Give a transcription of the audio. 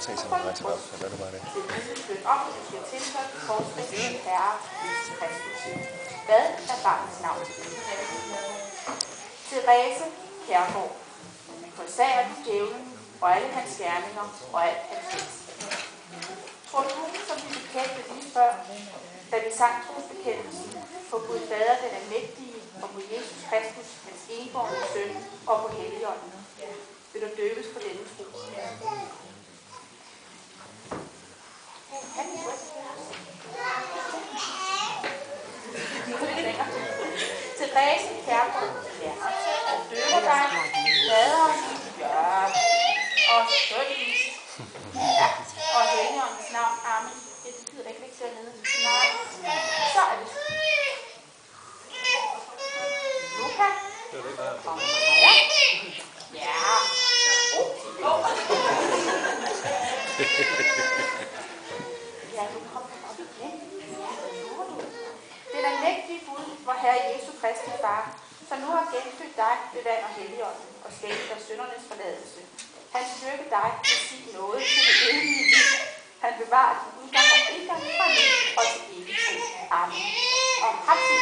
bare tage sådan en ret op, så gør du bare det. Til livets bøn om, at du skal tilføre korsfæstede Herre Jesus Kristus. Hvad er barnets navn? Therese Kjærgaard. Forsager du djævlen og alle hans gerninger og alt hans heks. Tror du, som vi bekendte lige før, da vi sang trosbekendelsen på Gud Fader den almægtige og på Jesus Kristus, hans enbårne søn og på Helligånden, vil du døbes på denne tro? Therese Kjærgaard, ja. Døber dig, fader, ja. Og sønens, ja. Og Helligåndens navn, amen. Det betyder da ikke væk dernede. Nej. Så er det. Luca. Kom her. Ja. Ja, du kom op igen. Den almægtige Gud, vor Herre Jesu Kristi Far, som nu har genfødt dig ved vand og Helligånden og skænket dig syndernes forladelse. Han styrke dig med sin nåde til det evige liv. Han bevarer din udgang og indgang fra nu og til evig tid. Amen. Og ham til